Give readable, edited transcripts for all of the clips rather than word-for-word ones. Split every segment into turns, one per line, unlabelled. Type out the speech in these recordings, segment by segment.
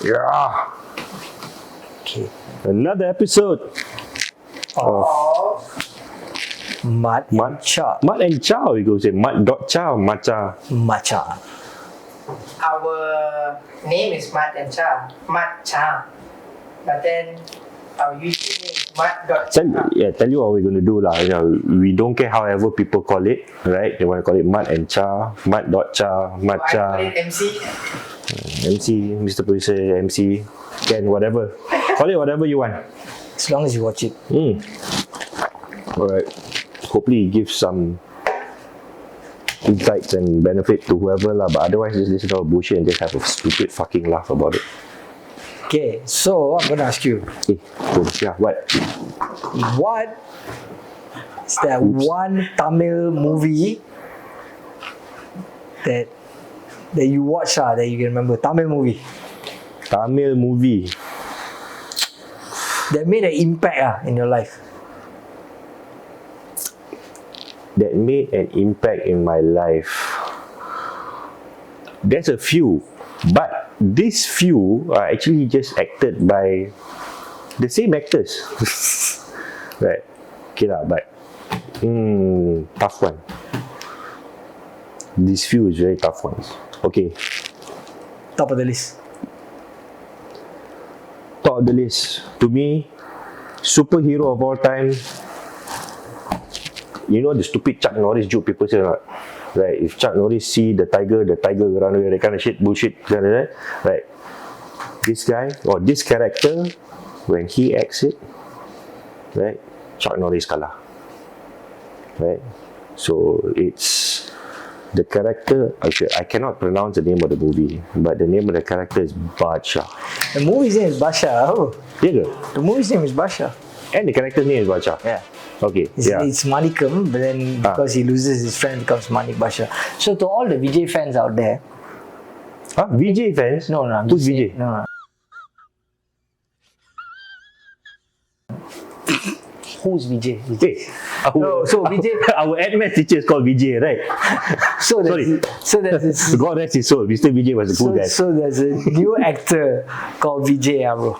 Yeah.
Okay.
Another episode of
Mud and Cha.
Mud and Cha. We go say Mud.cha or Matcha.
Matcha.
Our name is Mud and Cha. Mud Cha. But then our YouTube name is Mud.cha.
Tell you what we're going to do lah. You know, we don't care however people call it, right? They want to call it Mud and Cha, Mud.cha,
I
Matcha.
call it MC.
MC, Mr. Producer, MC, Ken, whatever. Call it whatever you want.
As long as you watch it.
Alright. Hopefully it gives some insights and benefit to whoever lah. But otherwise, just listen to our bullshit and just have a stupid fucking laugh about it.
Okay, so I'm gonna ask you,
What?
what is that one Tamil movie that you watch that you can remember? Tamil movie that made an impact in your life.
That made an impact in my life. There's a few, but these few are actually just acted by the same actors. Right? Okay lah, but tough one. These few is very tough ones. Okay.
Top of the list.
Top of the list. To me, superhero of all time. You know the stupid Chuck Norris joke people say or not? Right? If Chuck Norris see the tiger run away, that kind of shit, bullshit, right? This guy or this character, when he acts it, right? Chuck Norris kalah. Right? So it's the character. I cannot pronounce the name of the movie, but the name of the character is Baashha.
The movie's name is Baashha. Oh.
Yeah.
The movie's name is Baashha.
And the character's name is Baashha.
Yeah.
Okay.
It's Manikam, but then because he loses his friend, becomes Manik Baashha. So to all the Vijay fans out there,
Vijay fans?
No, I'm
Who's
just
Vijay?
saying, no. Who's Vijay?
Hey,
so Vijay.
Our admin teacher is called Vijay, right?
So there's this,
God rest his soul. Mr. Vijay was a cool guy.
So there's a new actor called Vijay, bro.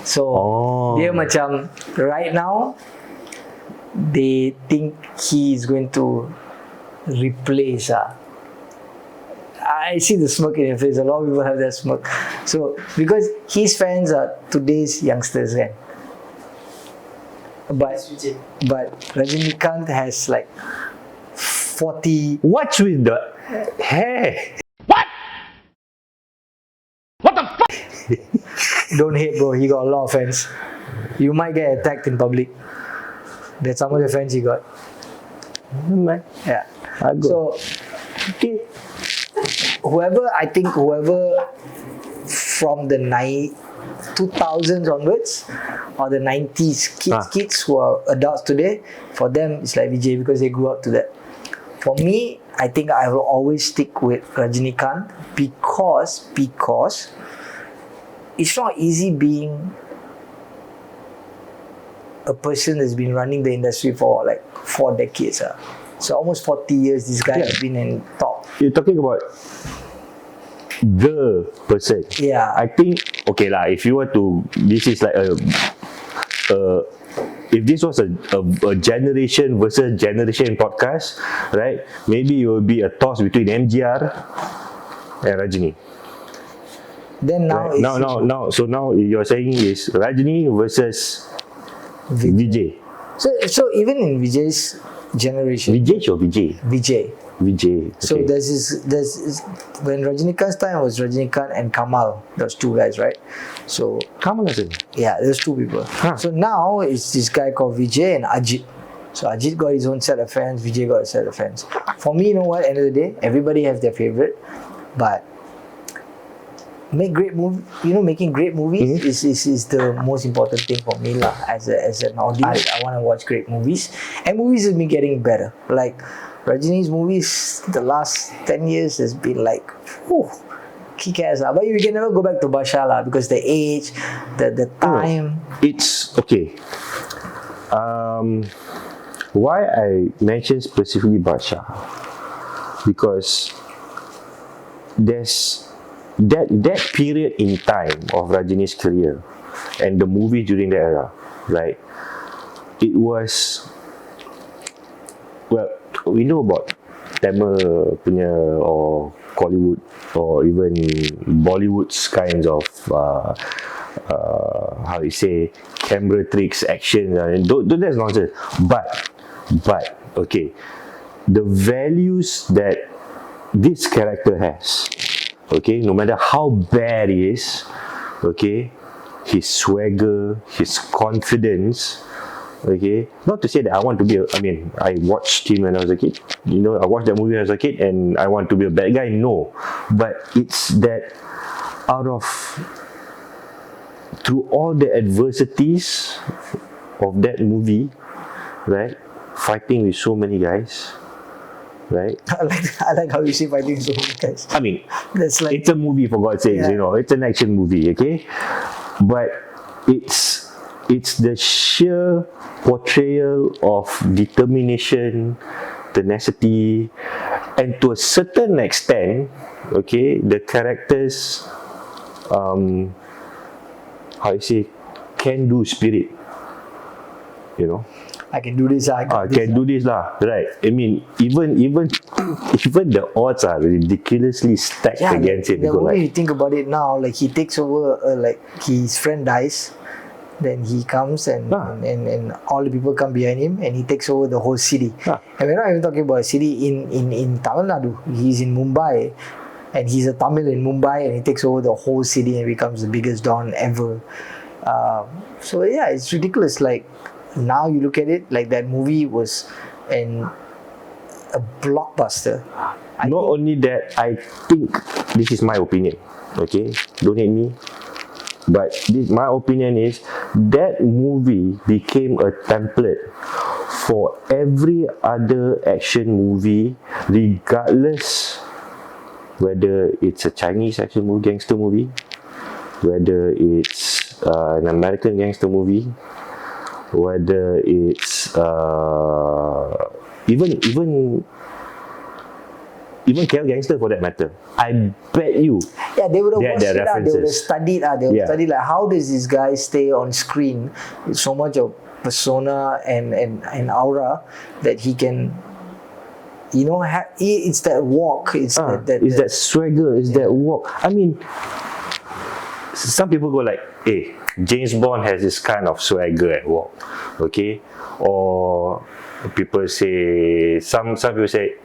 So dia macam right now they think he is going to replace I see the smirk in your face. A lot of people have that smirk. So because his fans are today's youngsters, right? But Rajinikanth has like 40.
What's with the hair?
Don't hate, bro. He got a lot of fans. You might get attacked in public. That's some of the fans he got. Yeah. So, okay. Whoever from the 2000s onwards or the 90s kids who are adults today, for them it's like Vijay because they grew up to that. For me, I think I will always stick with Rajinikanth because it's not easy being a person that's been running the industry for like 4 decades. So almost 40 years this guy has been in top.
You're talking about the person.
Yeah.
I think, okay lah, if you were to, this is like if this was a generation versus generation podcast, right? Maybe it would be a toss between MGR and Rajini.
Then now
right. Now you're saying is Rajini versus Vijay.
So even in Vijay's generation,
Vijay or Vijay?
Vijay.
Okay.
So there's when Rajinikanth's time was Rajinikanth and Kamal. Those two guys, right? So
Kamal is it?
Yeah, there's two people. So now it's this guy called Vijay and Ajit. So Ajit got his own set of fans, Vijay got a set of fans. For me, you know what? End of the day, everybody has their favorite, but making great movies is the most important thing for me lah. As an audience, I want to watch great movies, and movies have been getting better. Like Rajini's movies, the last 10 years has been like, kick ass. But you can never go back to Baashha lah because the age, the time.
It's okay. Why I mentioned specifically Baashha? Because there's that period in time of Rajini's career and the movie during that era, right? It was, well, we know about Tamil punya or Hollywood or even Bollywood's kinds of how you say, camera tricks, action, that's nonsense. But okay, the values that this character has, okay, no matter how bad he is, okay, his swagger, his confidence, okay, not to say that I want to be I watched him when I was a kid, I watched that movie when I was a kid and I want to be a bad guy, no, but it's that out of, through all the adversities of that movie, right, fighting with so many guys, right?
I like how you say fighting so many guys. That's like,
it's a movie, for God's sakes, it's an action movie, okay? But it's the sheer portrayal of determination, tenacity, and to a certain extent, okay, the characters, how you say, can-do spirit,
I can do this.
do this lah, right? Even the odds are ridiculously stacked against it.
The way you think about it now, like he takes over, like his friend dies, then he comes and all the people come behind him and he takes over the whole city. And we're not even talking about a city in Tamil Nadu. He's in Mumbai and he's a Tamil in Mumbai and he takes over the whole city and becomes the biggest don ever. So yeah, it's ridiculous. Like, now you look at it, like that movie was a blockbuster.
Not only that, I think, this is my opinion, okay, don't hate me, but my opinion is that movie became a template for every other action movie, regardless whether it's a Chinese action movie, gangster movie, whether it's an American gangster movie, whether it's even KL gangster for that matter. I bet you.
Yeah, they would have watched it. They would have
references.
studied. They would have studied like, how does this guy stay on screen with so much of persona and aura that he can, it's that walk. It's that
swagger. It's that walk. Some people go like, hey, James Bond has this kind of swagger at walk, okay? Or people say, some people say,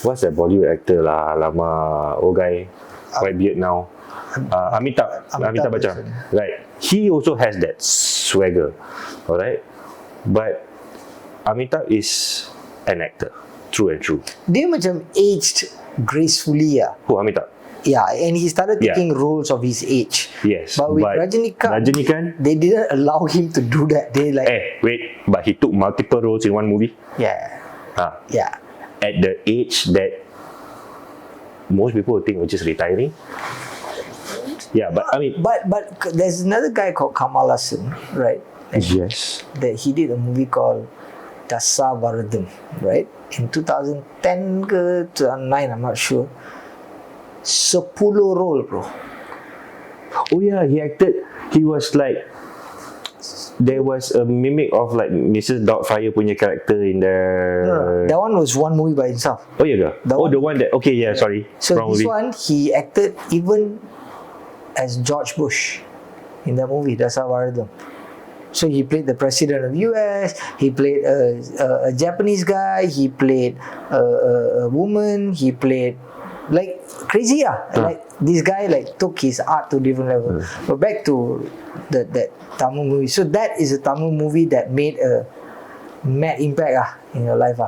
what's that Bollywood actor lah, lama, old guy, white beard now, Amitabh Bachchan, right? He also has that swagger, alright? But Amitabh is an actor, true and true.
Dia macam aged gracefully.
Who, Amitabh?
Yeah, and he started taking roles of his age.
Yes,
but with Rajinikanth, they didn't allow him to do that. They
but he took multiple roles in one movie.
Yeah. Yeah.
At the age that most people would think was just retiring. Yeah, but
But there's another guy called Kamal Hassan, right?
Yes.
That he did a movie called Dasavaradam, right? In 2010 ke 2009, I'm not sure. 10 role, bro.
Oh yeah, he acted. He was like, there was a mimic of like Mrs. Doubtfire punya character in there.
No, that one was one movie by itself.
Oh yeah, the one that. Okay, yeah, sorry.
So
wrong
this
movie.
one, he acted even as George Bush in that movie, Dasavaradam. So he played the president of US. He played a Japanese guy. He played a woman. He played like crazy, like this guy like took his art to a different level. But back to that Tamil movie. So that is a Tamil movie that made a mad impact in your life.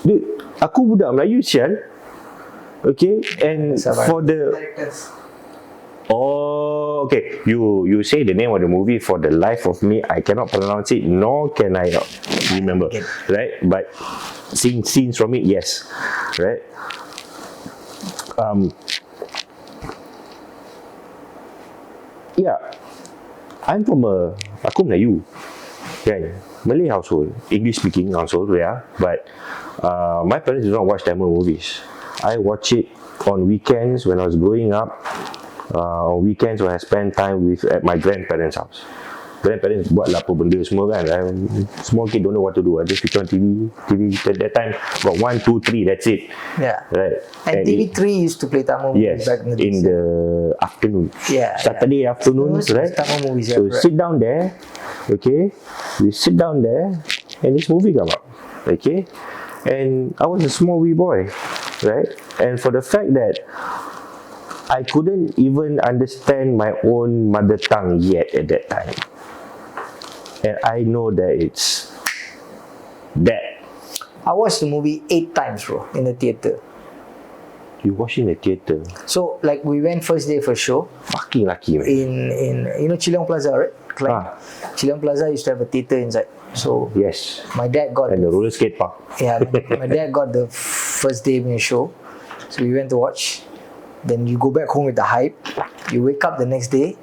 Dude, aku budak Melayu sial. Okay, and for the
Characters.
okay. You say the name of the movie. For the life of me, I cannot pronounce it, nor can I remember. Right, but scenes from it, yes. Right. Yeah, aku Melayu, kan, Malay household, English speaking household, yeah. But my parents do not watch Tamil movies. I watch it on weekends when I was growing up. On weekends when I spend time at my grandparents' house. Grandparents buatlah apa benda semua kan. Small kid don't know what to do. I just switch on TV at that time got 1, 2, 3. That's it.
Yeah.
Right.
And TV3 used to play Tamil movies
Yes,
back in the days.
in the afternoon.
Yeah,
Saturday afternoons, right?
Tamil movies,
So
correct.
sit down there, okay? We sit down there, and this movie come up, okay? And I was a small wee boy, right? And for the fact that I couldn't even understand my own mother tongue yet at that time, and I know that it's bad.
I watched the movie 8 times, bro, in the theatre.
You watch in the theatre,
So like we went first day for show
fucking lucky, man.
in Chileong Plaza, right? Klang. Chileong Plaza used to have a theatre inside. So
Yes,
my dad got
and the roller skate park.
yeah, my dad got the first day in the show. So we went to watch. Then you go back home with the hype. You wake up the next day.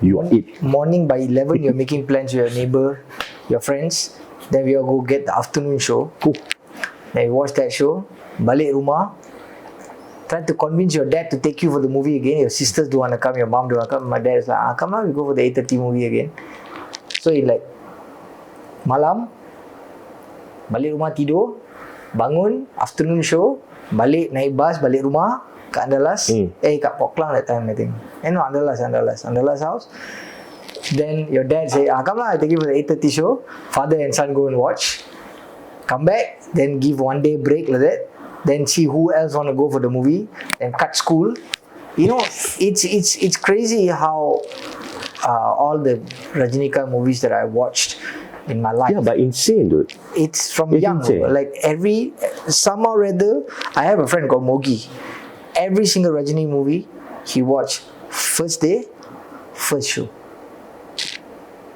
You eat.
Morning by 11, you're making plans with your neighbor, your friends. Then we all go get the afternoon show. Then you watch that show. Balik rumah. Try to convince your dad to take you for the movie again. Your sisters don't want to come. Your mom don't want to come. My dad is like, come on, we go for the 8:30 movie again. So he like, malam, balik rumah tidur, bangun, afternoon show, balik naik bus, balik rumah, kat Andalas, kat Poklang that time I think. No, Andalas house. Then your dad say, come lah, I take you for the 8:30 show. Father and son go and watch. Come back, then give 1 day break like that. Then see who else want to go for the movie. Then cut school. You know, it's crazy how all the Rajinikanth movies that I watched in my life.
Yeah, but insane, dude.
It's from
It's
young.
insane.
Like somehow or other, I have a friend called Mogi. Every single Rajini movie he watched first day, first show.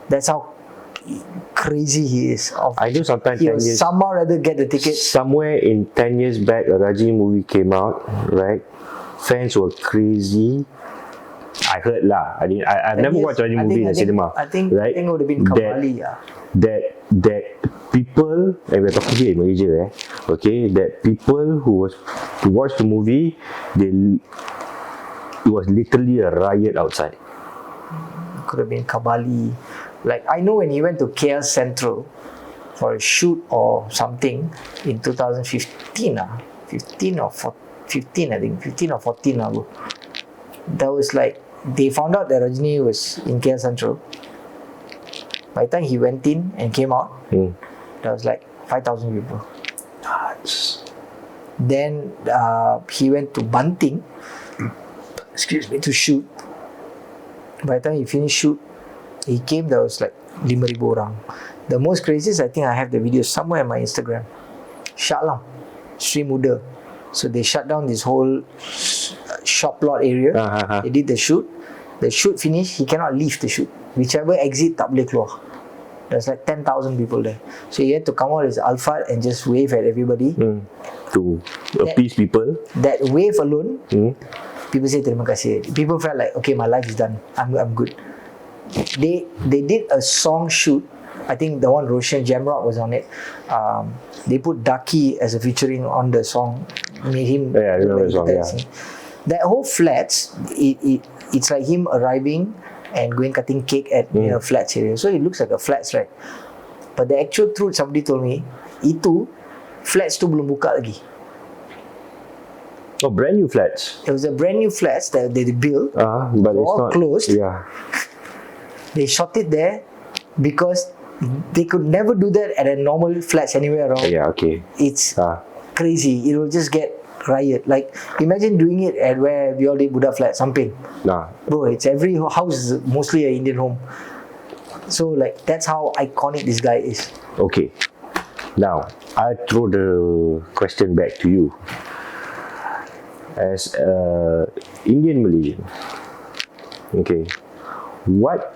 That's how crazy he is.
I know sometimes
He'll
10 years.
somehow or other get the tickets.
Somewhere in 10 years back, a Rajini movie came out, right? Fans were crazy. I heard lah. I've never watched a Rajini movie in the cinema.
I think
right?
it would have been Kavali.
That people, and we're talking here in Malaysia, okay, that people who watched the movie, it was literally a riot outside.
Could have been Kabali. Like I know when he went to KL Central for a shoot or something in 2015, 15 or 15, I think 15 or 14, bro. That was like they found out that Rajini was in KL Central. By the time he went in and came out, there was like 5,000 people. Then he went to Banting, to shoot. By the time he finished shoot, he came, there was like 5,000 orang. The most craziest, I think I have the video somewhere on my Instagram. Shut down Sri Muda. So they shut down this whole shop lot area. They did the shoot. The shoot finished, he cannot leave the shoot. Whichever exit tak boleh keluar. There's like 10,000 people there. So he had to come out as Alphard and just wave at everybody.
To appease people.
That wave alone, people say terima kasih. People felt like, okay, my life is done. I'm good. They did a song shoot. I think the one Roshan Jamrock was on it. They put Daki as a featuring on the song. Made him.
Yeah, I remember the song. Yeah.
That whole flats, it's like him arriving and going cutting cake at flats area. So it looks like a flats, right? But the actual truth, somebody told me, itu flats tu belum buka lagi.
Oh, brand new flats.
It was a brand new flats that they built.
But it's
all
not
closed.
Yeah.
They shot it there because they could never do that at a normal flats anywhere around.
Yeah. Okay.
It's crazy. It will just get riot. Like imagine doing it at where we all did Buddha Flat, Samping. Bro, it's every house is mostly an Indian home. So like that's how iconic this guy is.
Okay. Now I throw the question back to you. As a Indian Malaysian, okay, what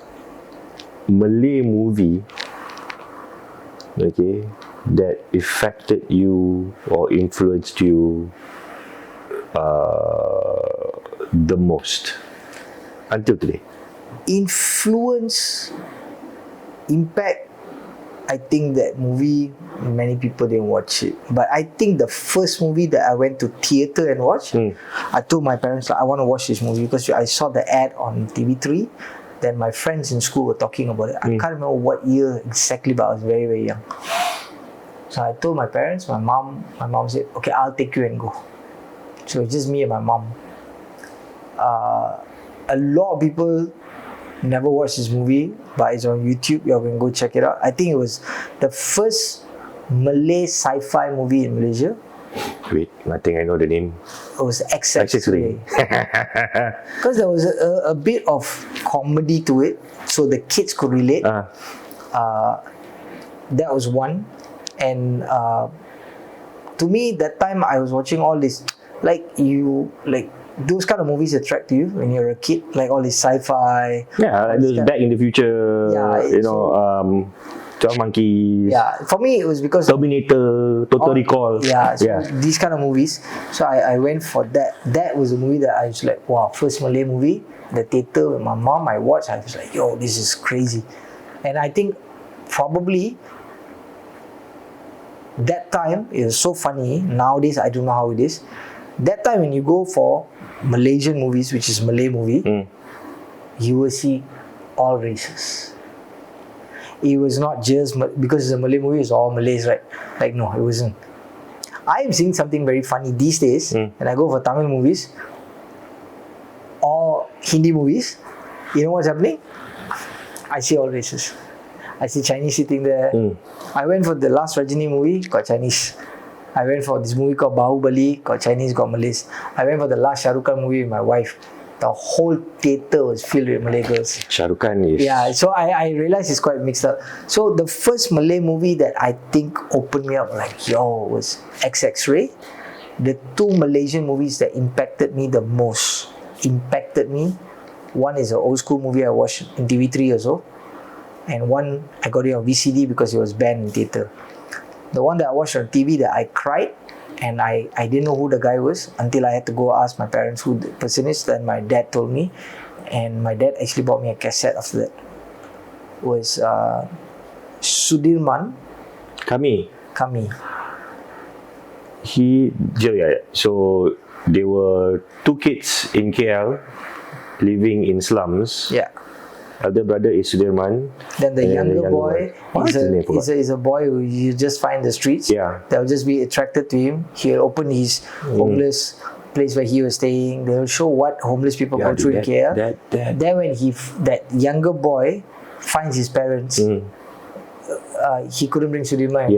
Malay movie, okay, that affected you or influenced you the most until today?
Influence, impact, I think that movie many people didn't watch it. But I think the first movie that I went to theatre and watched, I told my parents like, I want to watch this movie because I saw the ad on TV3. Then my friends in school were talking about it. I can't remember what year exactly, but I was very, very young. So I told my parents, my mom said, okay, I'll take you and go. So it's just me and my mom. A lot of people never watched this movie, but it's on YouTube. You can go check it out. I think it was the first Malay sci-fi movie in Malaysia.
Wait, I think I know the name.
It was XX-ray. Because there was a bit of comedy to it, so the kids could relate. That was one. And to me, that time I was watching all this, those kind of movies attract you when you're a kid, like all this sci-fi.
Yeah, like those Back in the Future, 12 Monkeys.
Yeah, for me it was because
Terminator, Total Recall.
Yeah, so these kind of movies. So I went for that. That was a movie that I was like, wow, first Malay movie. The theatre with my mom, I watched. I was like, yo, this is crazy. And I think probably that time it was so funny. Nowadays I don't know how it is. That time when you go for Malaysian movies, which is Malay movie, you will see all races. It was not just because it's a Malay movie, it's all Malays, right? Like, no, it wasn't. I am seeing something very funny these days when I go for Tamil movies or Hindi movies. You know what's happening? I see all races. I see Chinese sitting there. I went for the last Rajini movie, got Chinese. I went for this movie called Bahubali, got Chinese, got Malays. I went for the last Shah Rukh Khan movie with my wife. The whole theatre was filled with Malay girls.
Shah Rukh Khan is...
Yeah, so I realised it's quite mixed up. So the first Malay movie that I think opened me up like, yo, was XX-ray. The two Malaysian movies that impacted me the most, one is an old school movie I watched in TV3 or so. And one, I got it on VCD because it was banned in theatre. The one that I watched on TV that I cried, and I didn't know who the guy was until I had to go ask my parents who the person is. Then my dad told me, and my dad actually bought me a cassette after that. It was Sudirman
Kami. So there were two kids in KL living in slums.
Yeah.
Elder brother is Sudirman.
Then the younger boy is a boy who you just find in the streets.
Yeah.
They'll just be attracted to him. He'll open his homeless place where he was staying. They'll show what homeless people go through in KL. Then when that younger boy finds his parents, he couldn't bring Sudirman.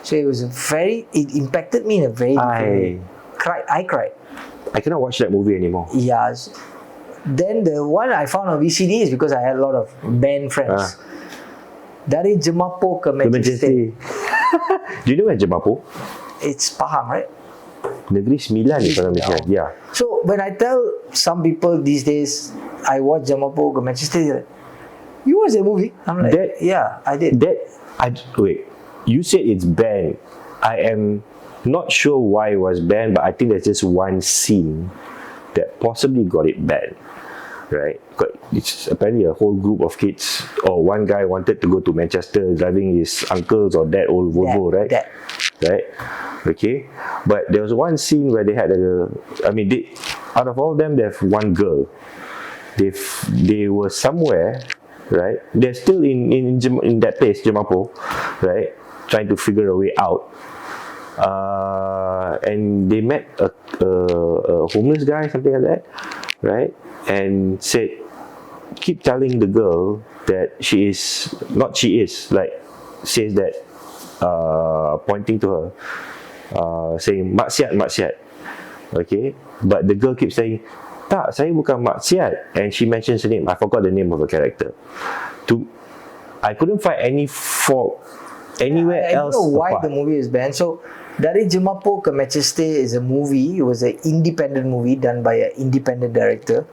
So it impacted me in a very different way. I cried.
I cannot watch that movie anymore.
Yeah. Then the one I found on VCD is because I had a lot of band friends. Dari Jemapo ke Manchester.
Do you know where Jemapo?
It's Pahang, right?
Negeri Sembilan if I'm not mistaken. Yeah.
So when I tell some people these days I watch Jemapo ke Manchester, they're like, you watch that movie? I'm like, yeah, I did.
Wait, you said it's banned. I am not sure why it was banned, but I think there's just one scene that possibly got it banned, right? It's apparently a whole group of kids, or one guy wanted to go to Manchester driving his uncle's or dad old Volvo, right? Right? Okay. But there was one scene where they had out of all of them, they have one girl. They were somewhere, right? They're still in that place, Jemapo, right? Trying to figure a way out. And they met a homeless guy, something like that, right? And keep telling the girl that says that, pointing to her, saying maksiat, okay? But the girl keeps saying, tak, saya bukan maksiat, and she mentions the name. I forgot the name of a character. I couldn't find any fault anywhere else.
I don't know why the movie is banned. So Dari Jemapo ke Manchester is a movie. It was an independent movie done by an independent director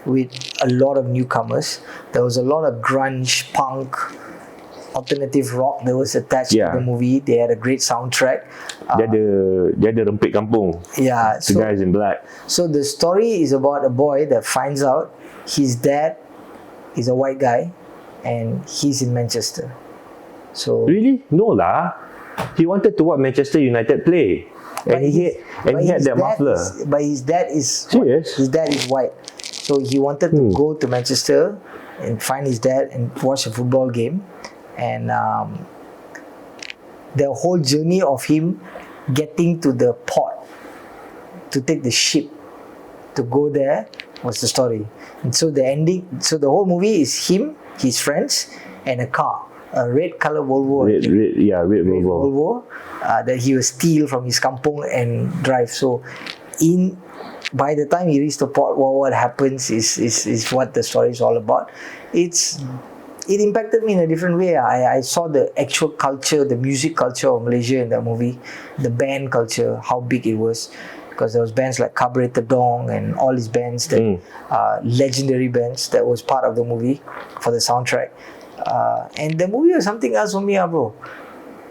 with a lot of newcomers. There was a lot of grunge, punk, alternative rock that was attached to the movie. They had a great soundtrack.
Dia ada rempit kampung.
Yeah.
The guys in black.
So the story is about a boy that finds out his dad is a white guy and he's in Manchester. So
Really? No lah. He wanted to watch Manchester United play. And he had that muffler.
But his dad is
Serious?
his dad is white, so he wanted to go to Manchester and find his dad and watch a football game, and the whole journey of him getting to the port to take the ship to go there was the story. And so the ending, so the whole movie is him, his friends, and a car, a red color Volvo.
Red Volvo.
That he will steal from his kampung and drive. So, by the time he reached the port, what happens is what the story is all about. It impacted me in a different way. I saw the actual culture, the music culture of Malaysia in that movie, the band culture, how big it was. Because there was bands like Carburetor Dong and all these bands that legendary bands that was part of the movie for the soundtrack. And the movie was something else for me, bro.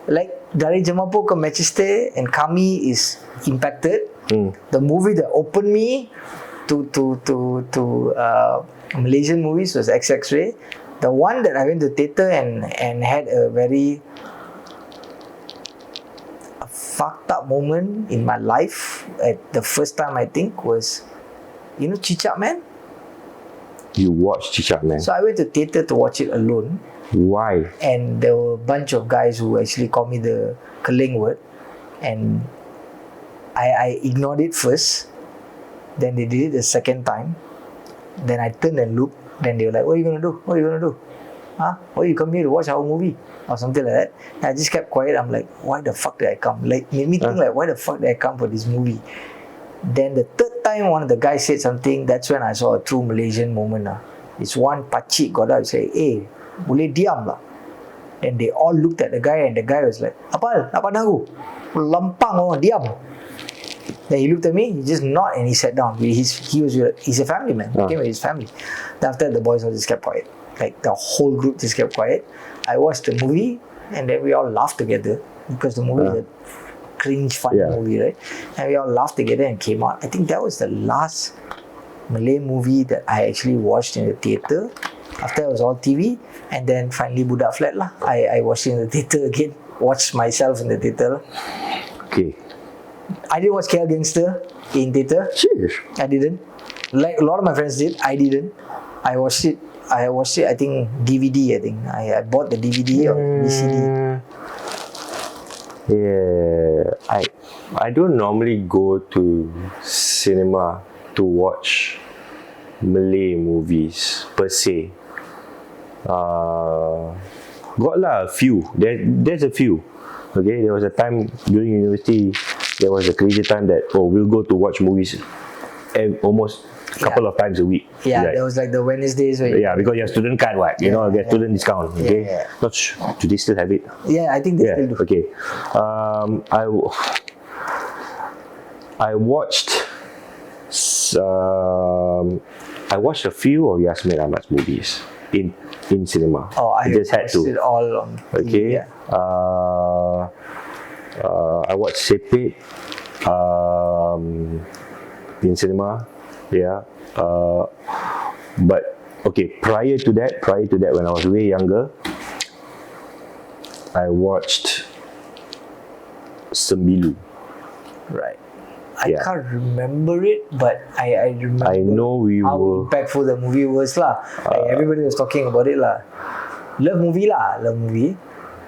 Like dari Jemapo ke Manchester and Kami is impacted. The movie that opened me to Malaysian movies was X-Ray. The one that I went to theatre and had a very fucked up moment in my life at the first time, I think, was, you know, Chichak Man?
You watched Chichak Man?
So I went to theatre to watch it alone.
Why?
And there were a bunch of guys who actually called me the Keling word, and I ignored it first. Then they did it the second time. Then I turned and looked. Then they were like, "What are you gonna do? What are you gonna do? Huh? Why you come here to watch our movie?" Or something like that. And I just kept quiet. I'm like, why the fuck did I come? Like, made me think like, why the fuck did I come for this movie? Then the third time one of the guys said something, that's when I saw a true Malaysian moment. It's one pakcik got up and say, "Eh, boleh diam lah." And they all looked at the guy, and the guy was like, "Apal? Nak pandang aku? Lampang oh, diam." Then he looked at me, he just nodded and he sat down. He's a family man. He came with his family. Then after that, the boys all just kept quiet. Like the whole group just kept quiet. I watched the movie and then we all laughed together because the movie is a cringe fun movie, right? And we all laughed together and came out. I think that was the last Malay movie that I actually watched in the theatre. After that was all TV, and then finally Budak Flat lah. I watched it in the theatre again. Watched myself in the theatre.
Okay.
I didn't watch KL Gangster in theatre.
Serious?
I didn't. Like a lot of my friends did. I didn't. I watched it. I think DVD. I bought the DVD or VCD.
Yeah, I don't normally go to cinema to watch Malay movies per se. Got lah a few. There's a few. Okay, there was a time during university. There was a crazy time that we'll go to watch movies almost a couple of times a week.
Yeah,
right?
there was like the Wednesdays where
because you have student card, right? You know, get student discount. Okay, not sure. Do they still have it?
Yeah, I think they still do.
Okay. I watched a few of Yasmin Ahmad's movies in cinema.
Oh, I
just had
watched
to.
it all on TV.
Okay.
Yeah.
I watched Sepit in cinema. Yeah. But okay, prior to that, when I was way younger, I watched Sembilu.
Right. I can't remember it, but I remember
I know we
how
were.
impactful the movie was lah. Like everybody was talking about it lah. Love movie.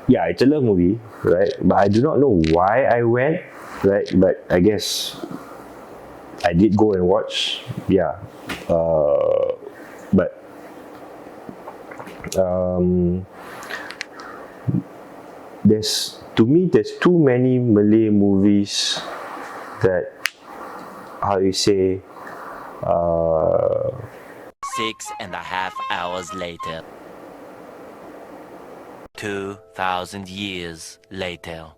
Yeah, it's a love movie, right? But I do not know why I went, right? But I guess I did go and watch. Yeah. But there's too many Malay movies that, how you say,
6.5 hours later. 2,000 years later.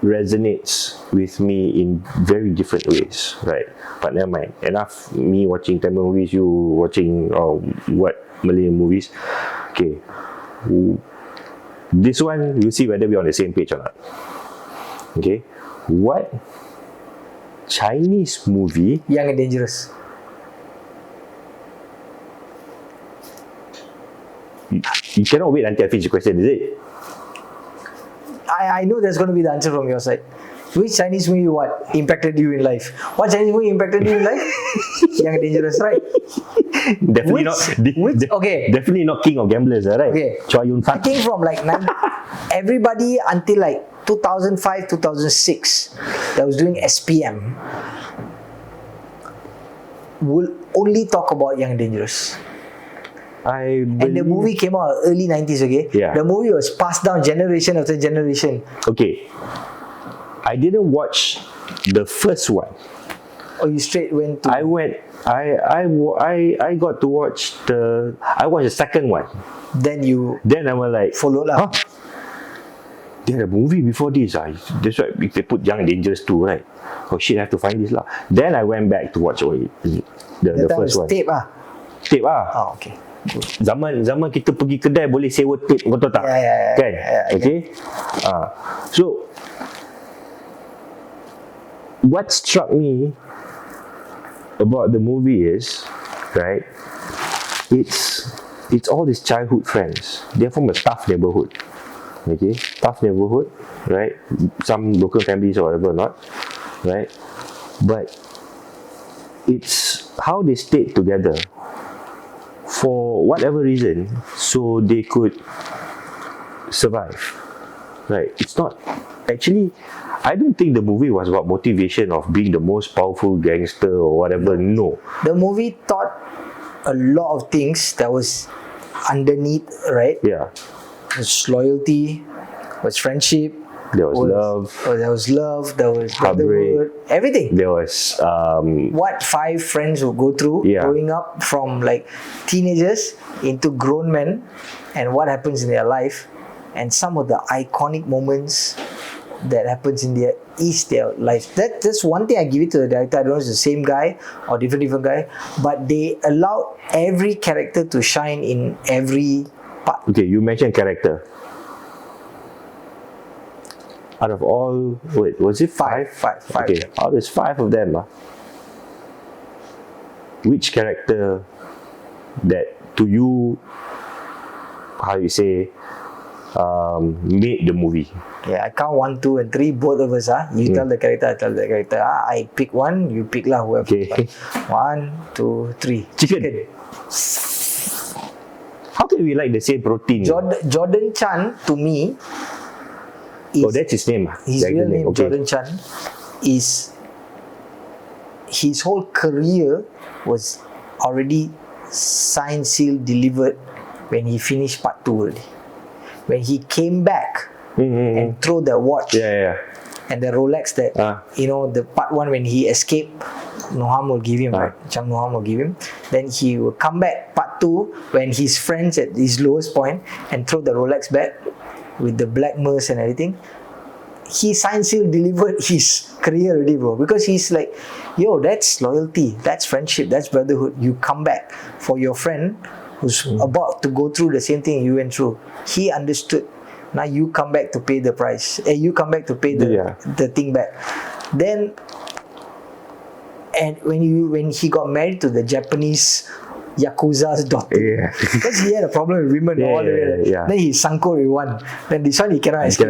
resonates with me in very different ways, right? But never mind. Enough me watching Tamil movies, you watching what Malay movies. Okay. This one, we'll see whether we're on the same page or not. Okay. What Chinese movie
Young and Dangerous.
you cannot wait until I finish the question, is it?
I know there's going to be the answer from your side. Which Chinese movie impacted you in life? What Chinese movie impacted you in life? Young and Dangerous, right?
Definitely
okay.
Definitely not King of Gamblers, right?
Okay.
Chua Yun Fat.
I think from like everybody until like 2005, 2006 that was doing SPM will only talk about Young and Dangerous. And the movie came out early 90s, okay?
Yeah.
The movie was passed down generation after generation.
Okay. I didn't watch the first one.
Oh, you straight went to...
I got to watch I watched the second one.
Then
I was like,
followed lah.
Huh? They had a movie before this. That's why if they put Young and Dangerous too, right? Oh shit, I have to find this lah. Then I went back to watch the first one.
Tape ah.
Tape ah.
Oh, okay.
Zaman kita pergi kedai boleh sewa tape, betul tak?
Yeah,
kan? Okay. So what struck me about the movie is, right, it's all these childhood friends. They're from a tough neighborhood. Okay, tough neighborhood, right? Some broken families or whatever, not, right? But it's how they stayed together for whatever reason, so they could survive, right? It's not actually. I don't think the movie was about motivation of being the most powerful gangster or whatever. No.
The movie taught a lot of things that was underneath, right?
Yeah.
Was loyalty, was friendship,
there was love,
there was brotherhood, everything.
There was
what 5 friends would go through growing up from like teenagers into grown men, and what happens in their life, and some of the iconic moments that happens in their life. That's one thing I give it to the director. I don't know if it's the same guy or different guy, but they allowed every character to shine in every part.
Okay, you mentioned character. Out of all, wait, was it 5?
Five.
Okay, out of 5 of them, which character that to you, how you say, made the movie?
Yeah, I count 1, 2, and 3. Both of us, you tell the character, I tell the character. I pick one, you pick lah, whoever.
Okay.
1, 2, 3.
Chicken. How can we like the same protein?
Jordan Chan, to me,
that's his name.
His real name, okay. Jordan Chan, is his whole career was already signed, sealed, delivered when he finished part 2 already. When he came back and threw the watch and the Rolex that the part 1 when he escaped, Noham will give him, right? Chang Noham will give him. Then he will come back part 2 when his friends at his lowest point and throw the Rolex back with the black merce and everything. He signed, sealed, delivered his career already, bro. Because he's like, yo, that's loyalty, that's friendship, that's brotherhood. You come back for your friend who's about to go through the same thing you went through. He understood. Now you come back to pay the price. You come back to pay the thing back. Then, and when he got married to the Japanese Yakuza's daughter, because he had a problem with women all the way. Then he sanko with one. Then this one he cannot escape.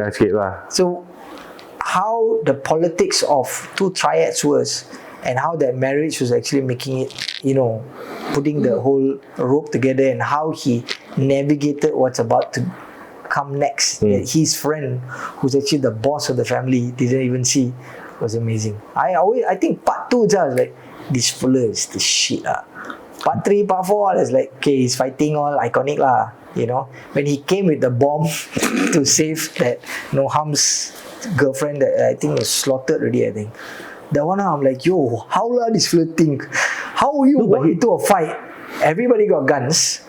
So how the politics of 2 triads was, and how that marriage was actually making it, putting the whole rope together, and how he navigated what's about to come next. His friend, who's actually the boss of the family, didn't even see, was amazing. I think part 2 I was like, this fella is the shit Part 3, part 4, I was like, okay, he's fighting all iconic lah. When he came with the bomb to save that Noham's girlfriend that I think was slaughtered already, I think. That one I'm like, yo, how this fella think? How will you walk into a fight? Everybody got guns.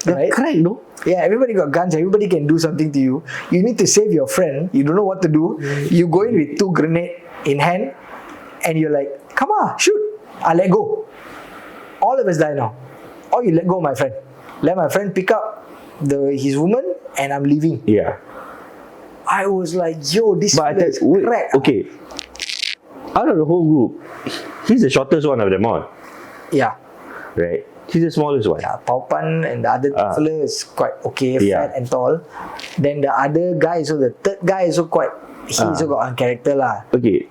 Right?
Correct, no?
Yeah, everybody got guns. Everybody can do something to you. You need to save your friend. You don't know what to do. You go in with 2 grenades in hand, and you're like, come on, shoot. I let go. All of us die now. Or you let go, my friend. Let my friend pick up his woman, and I'm leaving.
Yeah.
I was like, yo, this is crack.
Okay. Out of the whole group, he's the shortest one of them all.
Yeah.
Right? He's the smallest one.
Yeah, Paupan and the other fella is quite okay,
Yeah.
fat and tall. Then the other guy, so the third guy is also quite, he also got on character lah.
Okay,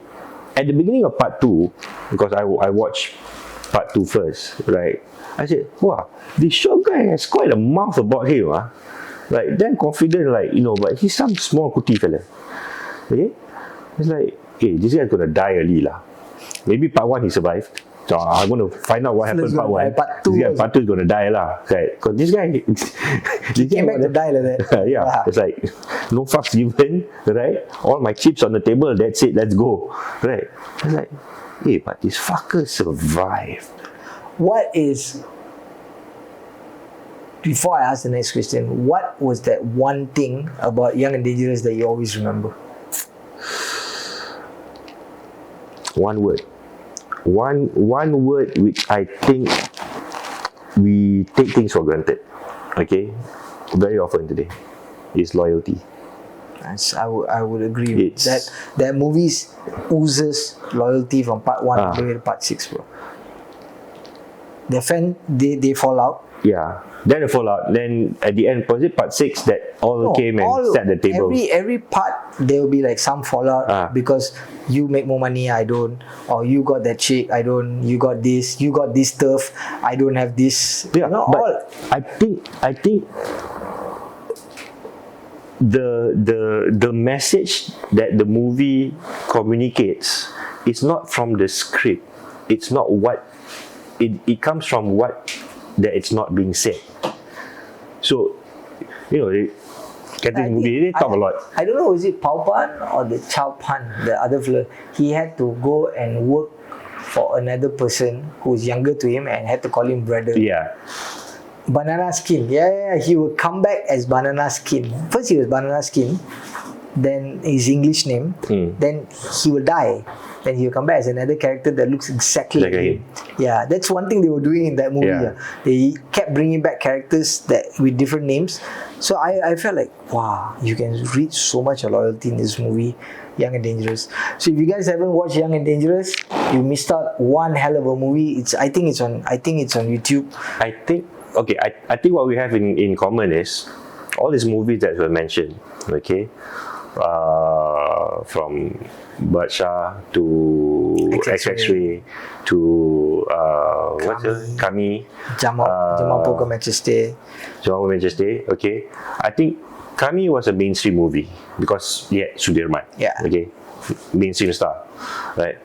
at the beginning of part 2, because I watched part 2 first, right? I said, wow, this short guy has quite a mouth about him, like damn confident, like, you know, but he's some small cutie fella. Okay, it's like, hey, this guy's gonna die early lah. Maybe part 1 he survived. So I'm going to find out what happened
Let's
part
go
1.
by part two
This guy,
also.
part 2 is going to die lah. Right? Because this guy,
He came back to die like that.
yeah, it's like no fucks given, right? All my chips on the table, that's it, let's go, right? It's like, hey, but this fucker survived.
What is, before I ask the next question, what was that one thing about Young and Dangerous that you always remember?
One word. One word which I think we take things for granted, okay, very often today, is loyalty.
Yes, I would agree with
It's-
that movies oozes loyalty from part 1 all the way to part 6, bro. The fan, they fall out.
Yeah. Then the fallout. Then at the end, was it part 6 that all came and set the table?
Every part there will be like some fallout because you make more money, I don't, or you got that chick, I don't, you got this stuff, I don't have this.
Yeah,
No,
but
all.
I think the message that the movie communicates is not from the script. It's not what it comes from what that it's not being said. So, you know, Catherine movie, they talk a lot.
I don't know, is it Paupan or the Chow Pan, the other fella? He had to go and work for another person who's younger to him and had to call him brother.
Yeah.
Banana Skin. Yeah. He would come back as Banana Skin. First he was Banana Skin, then his English name, then he will die. Then he will come back as another character that looks exactly like him. Yeah, that's one thing they were doing in that movie.
Yeah.
They kept bringing back characters that with different names. So I felt like, wow, you can read so much loyalty in this movie, Young and Dangerous. So if you guys haven't watched Young and Dangerous, you missed out one hell of a movie. I think it's on YouTube.
I think what we have in common is all these movies that were mentioned, okay, from Baashha to XX-Ray to what's the Kami,
Jamal Poker Manchester.
Jamal Manchester, okay. I think Kami was a mainstream movie because Sudirman,
Yeah.
okay, mainstream star, right?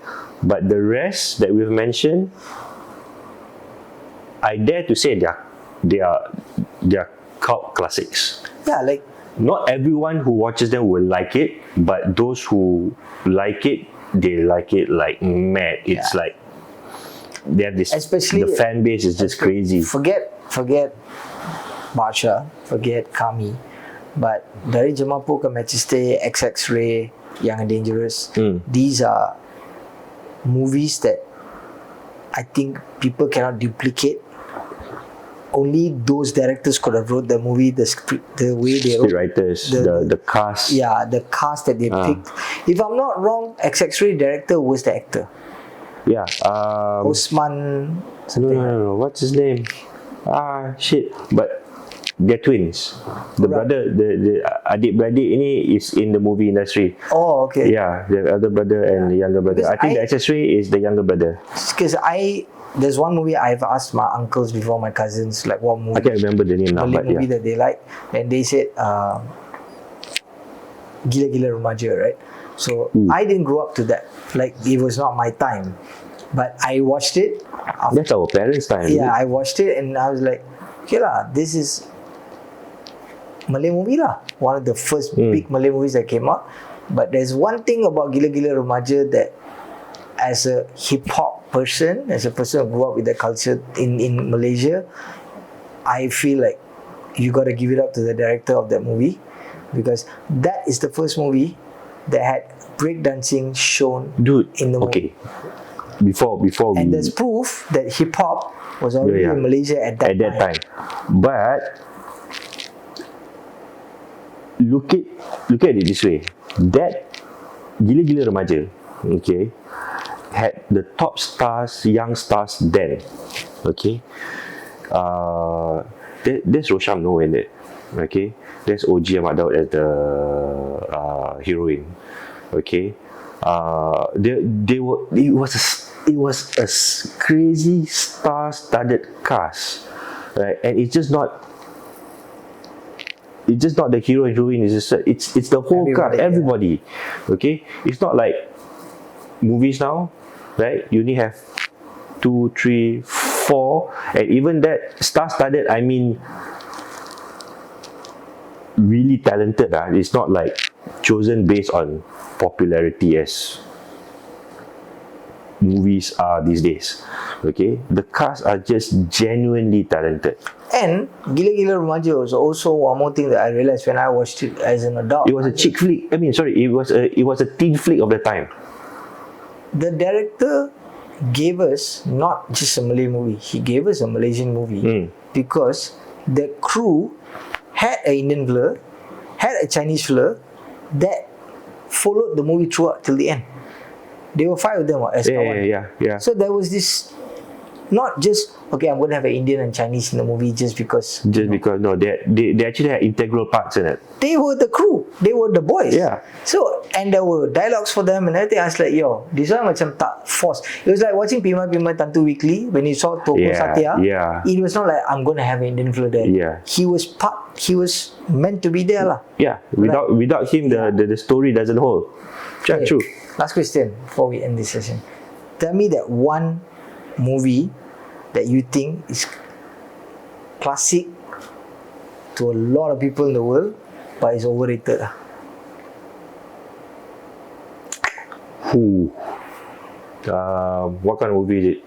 But the rest that we've mentioned, I dare to say they are cult classics.
Yeah, like
Not everyone who watches them will like it, but those who like it, they like it like mad. It's like they have this.
Especially
the fan base is just crazy.
Forget Baashha, forget Kami, but dari Jamal Poker Manchester, XX-Ray, Young and Dangerous, these are movies that I think people cannot duplicate. Only those directors could have wrote the movie, the script, the way they wrote.
Writers, the cast.
Yeah, the cast that they picked. If I'm not wrong, XX-Ray director was the actor.
Yeah.
Osman.
No. What's his name? Shit. But they're twins. The brother, the adik-beradik ini is in the movie industry.
Oh, okay.
Yeah, the elder brother and the younger brother.
Because
I think the accessory is the younger brother.
Because there's one movie I've asked my uncles before, my cousins, like what movie.
I can't remember the name now,
Malay
but
movie
yeah.
that they like, and they said Gila-Gila Remaja, right? So I didn't grow up to that. Like it was not my time, but I watched it.
That's our parents' time.
Yeah, I watched it and I was like, okay lah, this is Malay movie lah. One of the first big Malay movies that came out. But there's one thing about Gila-Gila Remaja that, as a hip-hop person, as a person who grew up with the culture in Malaysia, I feel like you got to give it up to the director of that movie, because that is the first movie that had breakdancing shown
Dude,
in the movie.
okay. Before
And
we
there's proof that hip-hop was already in Malaysia at that time.
But look at it this way. That Gila-Gila Remaja, okay, had the top stars, young stars then, okay. There's Rosham Noah in it. Okay, there's OG Ahmad Daud as the heroine. Okay, they were. It was a crazy star-studded cast, right? And it's just not. It's just not the hero and heroine. It's the whole cast, everybody. Okay, it's not like movies now, right? You only have 2, 3, 4, and even that star-studded. I mean, really talented. It's not like chosen based on popularity as movies are these days. Okay, the cast are just genuinely talented.
And Gila Gila Remaja was also one more thing that I realized when I watched it as an adult.
It was a chick flick. I mean, sorry, it was a teen flick of the time.
The director gave us not just a Malay movie, he gave us a Malaysian movie because the crew had an Indian flair, had a Chinese flair that followed the movie throughout till the end. There were 5 of them as kawan.
Yeah.
So there was this, not just okay, I'm going to have an Indian and Chinese in the movie just because.
Because no, they actually had integral parts in it.
They were the crew. They were the boys.
Yeah.
So, and there were dialogues for them and everything. I was like, yo, this one macam tak forced. It was like watching Pima Tantu Weekly when you saw Toko Satya.
Yeah.
It was not like I'm going to have an Indian flair there.
Yeah.
He was meant to be there lah.
Yeah. Without him, the story doesn't hold.
Okay.
True.
Last question before we end this session. Tell me that one movie that you think is classic to a lot of people in the world, but is overrated.
What kind of movie is it?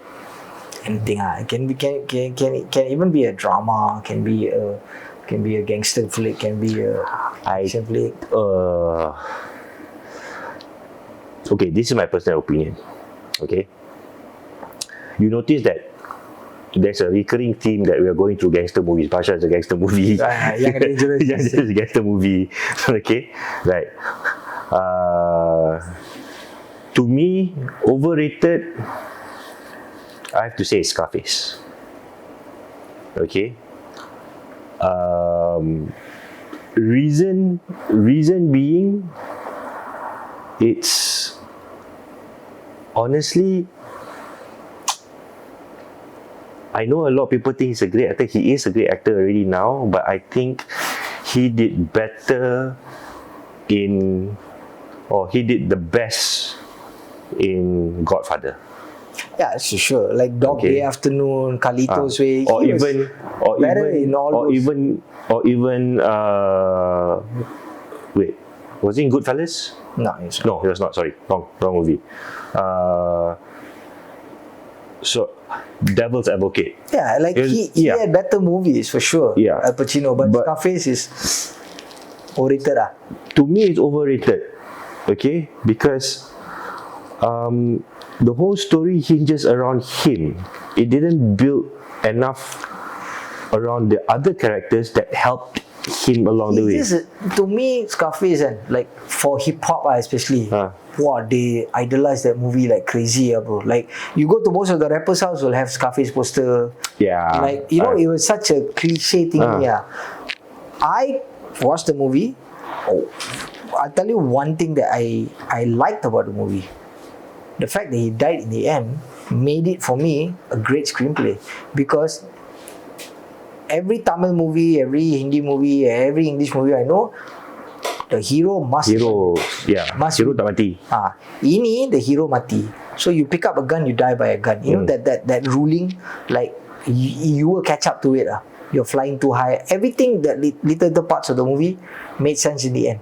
Anything. It can even be a drama, can be a gangster flick, can be a action flick.
Okay, this is my personal opinion. Okay, you notice that there's a recurring theme that we are going through gangster movies. Baashha is a gangster movie.
Young and Dangerous.
Yes, it's a gangster movie. Okay, right. To me, overrated, I have to say Scarface. Okay. Reason being, it's honestly, I know a lot of people think he's a great actor. He is a great actor already now, but I think he did better he did the best in Godfather.
Yeah, sure. Like Dog Day Afternoon, Carlitos Way.
Or even wait, was he in Goodfellas?
No, it's not.
No, he was not. Sorry, wrong movie. So, Devil's Advocate.
Yeah, like he had better movies for sure.
Yeah.
Al Pacino, but Scarface is overrated.
To me, it's overrated. Okay, because the whole story hinges around him. It didn't build enough around the other characters that helped him along the way.
To me, Scarface, and like for hip hop especially, wow, they idolize that movie like crazy, bro. Like you go to most of the rappers' house, will have Scarface poster.
Yeah.
Like it was such a cliche thing. Yeah. I watched the movie. I'll tell you one thing that I liked about the movie. The fact that he died in the end made it for me a great screenplay, because every Tamil movie, every Hindi movie, every English movie I know, the hero must
hero tak mati.
Ini the hero mati. So you pick up a gun, you die by a gun. You know that ruling, like you will catch up to it. You're flying too high. Everything that little parts of the movie made sense in the end.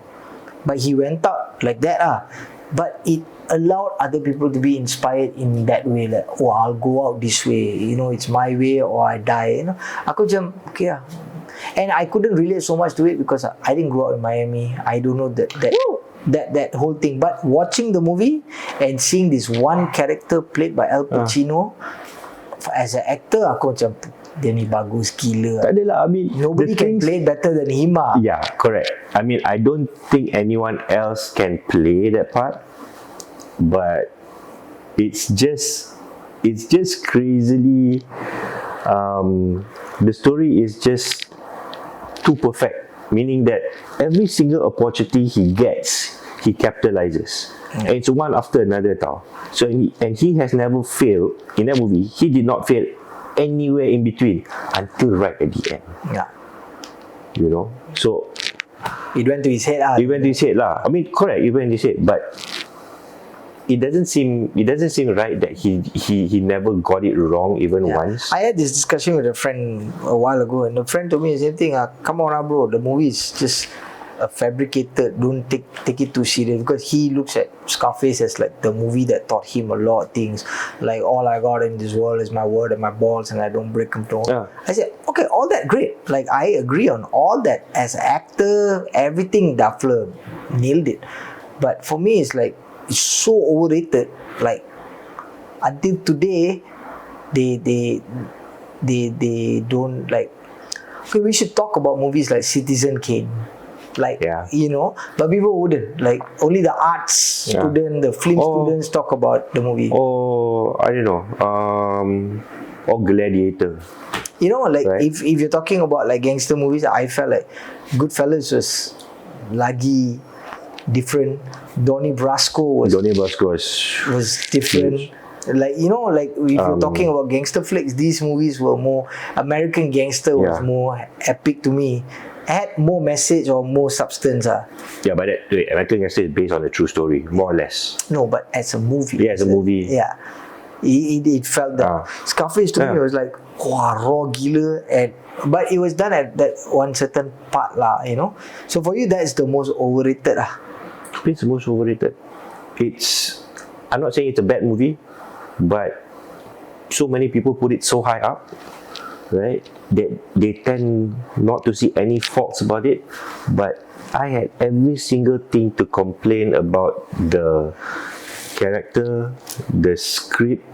But he went out like that. But it allowed other people to be inspired in that way. Like, oh, I'll go out this way. You know, it's my way or I die. You know, aku macam okay. And I couldn't relate so much to it because I didn't grow up in Miami. I don't know that whole thing. But watching the movie and seeing this one character played by Al Pacino as an actor, aku macam dia ni bagus gila.
Tak adalah, I mean,
nobody can play better than him.
Yeah, correct. I mean, I don't think anyone else can play that part, but it's just crazily the story is just too perfect, meaning that every single opportunity he gets, he capitalizes. And it's one after another tau. So he has never failed in that movie. He did not fail anywhere in between until right at the end.
Yeah.
You know, so
It went to his head.
it went to his head lah. I mean, correct, it went to his head, but it doesn't seem right that he never got it wrong even once.
I had this discussion with a friend a while ago, and the friend told me the same thing. Come on, bro. The movie is just fabricated. Don't take it too serious, because he looks at Scarface as like the movie that taught him a lot of things. Like, all I got in this world is my word and my balls, and I don't break them down.
Yeah.
I said, okay, all that great. Like, I agree on all that. As an actor, everything Duffler nailed it. But for me, it's like, it's so overrated. Like, until today, they don't like. Okay, we should talk about movies like Citizen Kane. Like,
Yeah.
you know, but people wouldn't. Like, only the arts student, the film students talk about the movie.
Or I don't know, or Gladiator.
You know, like,
Right.
if you're talking about like gangster movies, I felt like Goodfellas was lagi different. Donnie Brasco
Donnie Brasco
was different. Like, you know, like if you're talking about gangster flicks, these movies were more American Gangster was
Yeah.
more epic to me. Had more message or more substance.
Yeah, but American Gangster is based on a true story, more or less.
No, but as a movie.
Yeah, as a movie.
Yeah. It felt that. Scarface to me was like, wah, raw gila. But it was done at that one certain part lah, you know. So for you, that's the most overrated lah.
It's the most overrated. I'm not saying it's a bad movie, but so many people put it so high up, right, that they tend not to see any faults about it. But I had every single thing to complain about: the character, the script.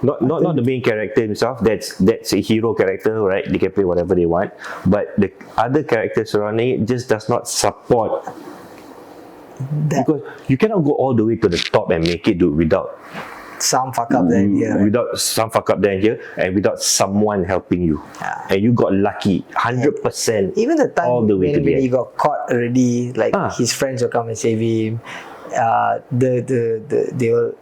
Not the main character himself. That's a hero character, right? They can play whatever they want. But the other characters surrounding it just does not support.
That
Because you cannot go all the way to the top and make it without
some fuck up there. Yeah.
without some fuck up there and here, and without someone helping you.
Yeah.
And you got lucky 100%.
Even the time
all the way to
when
the
he
end.
got caught already, like his friends will come and save him. They will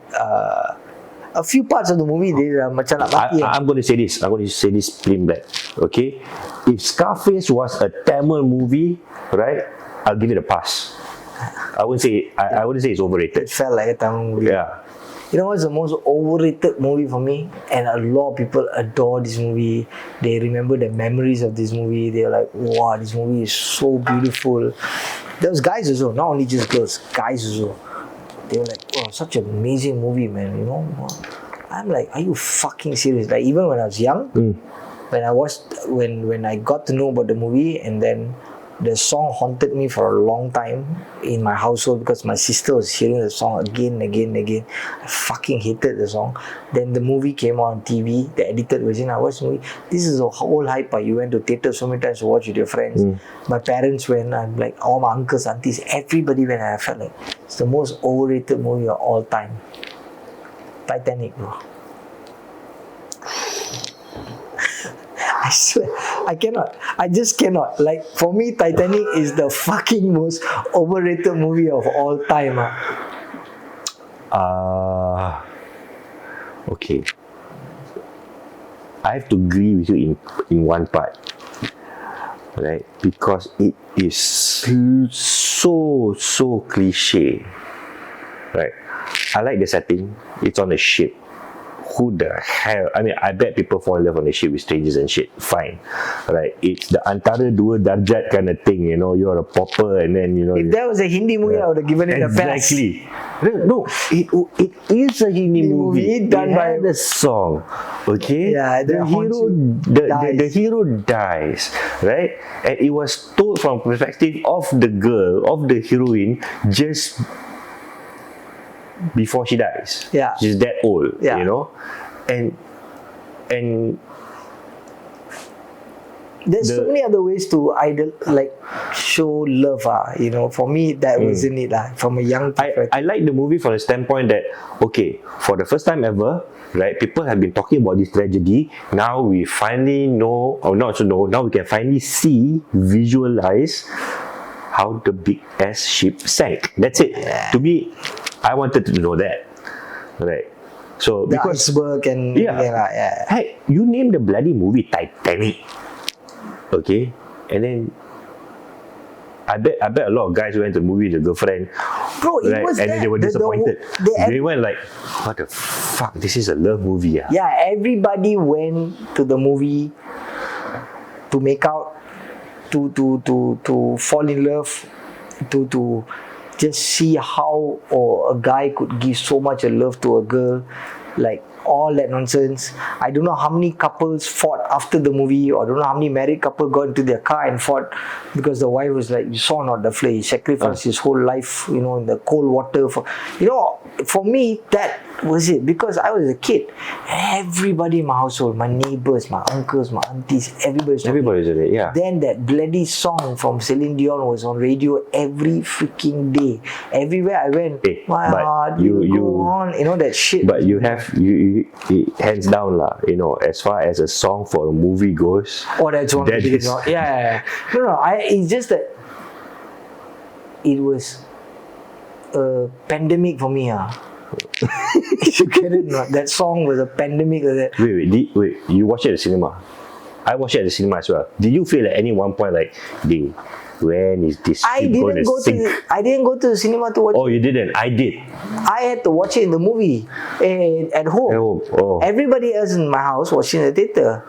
a few parts of the movie they macam nak mati.
I'm going to say this. I'm going to say this plain black. Okay, if Scarface was a Tamil movie, right, I'll give it a pass. I wouldn't say it's overrated.
It felt like a Tamil movie.
Yeah.
You know what's the most overrated movie for me? And a lot of people adore this movie. They remember the memories of this movie. They're like, wow, this movie is so beautiful. There was guys also, not only just girls, guys also. They were like, wow, such an amazing movie, man, you know? I'm like, are you fucking serious? Like, even when I was young, when I got to know about the movie, and then the song haunted me for a long time in my household because my sister was hearing the song again and again and again. I fucking hated the song. Then the movie came on TV, the edited version. I watched the movie. This is a whole hype. You went to theatre so many times to watch with your friends. My parents went, I'm like, all my uncles, aunties, everybody went. I felt like it's the most overrated movie of all time. Titanic, bro. I swear, I cannot. I just cannot. Like, for me, Titanic is the fucking most overrated movie of all time.
Okay. I have to agree with you in one part, right? Because it is so cliche, right? I like the setting. It's on a ship. Who the hell? I mean, I bet people fall in love on the ship with strangers and shit. Fine, right? It's the antara dua darjat kind of thing. You know, you're a pauper, and then you know.
If that was a Hindi movie, I would have given it a pass.
Exactly. No, it is a Hindi movie
done by
the song. Okay.
Yeah,
the hero dies, right? And it was told from perspective of the girl, of the heroine, just before she dies.
Yeah.
She's that old.
Yeah.
You know, and
there's so many other ways to show love. For me, that wasn't it. From a young
I like the movie from the standpoint that, okay, for the first time ever, right, people have been talking about this tragedy. Now we finally know, or not to know, now we can finally see, visualize how the big ass ship sank. That's it. To me, I wanted to know that. Right. So
the
because
iceberg and
hey, you name the bloody movie Titanic. Okay? And then I bet a lot of guys went to the movie with the girlfriend.
Bro, it
right?
was
And then they were disappointed. They went like, what the fuck? This is a love movie.
Yeah, everybody went to the movie to make out, to fall in love, to just see how a guy could give so much of love to a girl, like all that nonsense. I don't know how many couples fought after the movie, or I don't know how many married couples got into their car and fought because the wife was like, you saw not the flame, he sacrificed his whole life, in the cold water. For me, that was it, because I was a kid. Everybody in my household, my neighbors, my uncles, my aunties, everybody's
on it, yeah.
Then that bloody song from Celine Dion was on radio every freaking day. Everywhere I went, my heart will go on. That shit.
But you hands down lah. As far as a song for a movie goes.
Oh, that's one of the biggest songs. Yeah. No. It's just that it was a pandemic for me. You get it? Not? That song was a pandemic.
Wait. You watched it at the cinema? I watched it at the cinema as well. Did you feel at any one point like, when is this going to sink?
I didn't go to the cinema to watch it.
Oh, you didn't? I did.
I had to watch it in the movie at home.
Oh.
Everybody else in my house watching the theater.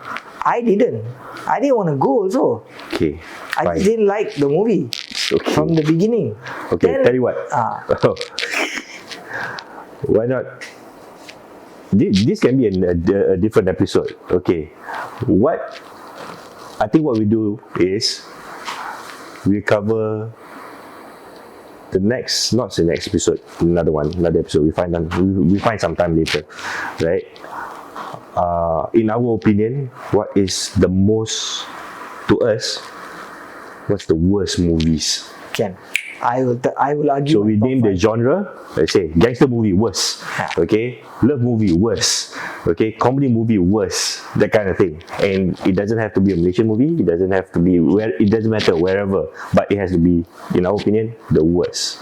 I didn't want to go also.
Okay.
I just didn't like the movie from the beginning.
Okay, then, tell you what. Why not? This can be a different episode. Okay. I think what we do is we cover not the next episode, another episode. We find some time later, right? In our opinion, what is the most, to us, what's the worst movies?
I will argue.
So we name the genre. Let's say gangster movie worst. Okay, love movie worst. Okay, comedy movie worst. That kind of thing. And it doesn't have to be a Malaysian movie. It doesn't have to be it doesn't matter wherever. But it has to be, in our opinion, the worst.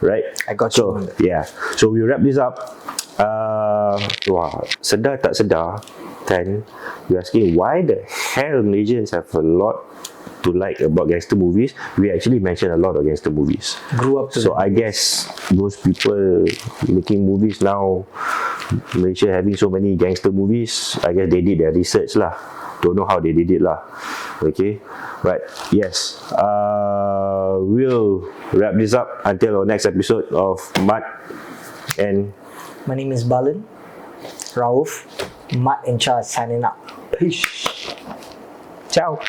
Right?
I got you.
Yeah. So we wrap this up. Sedar tak sedar, kan? You're asking why the hell Malaysians have a lot to like about gangster movies. We actually mentioned a lot of gangster movies.
Grew up to
so I guess those people making movies now, Malaysia having so many gangster movies, I guess they did their research lah. Don't know how they did it lah. Okay, but yes, we'll wrap this up until our next episode of Mat and
my name is Balan. Rauff, Mat and Cha signing up. Peace.
ciao.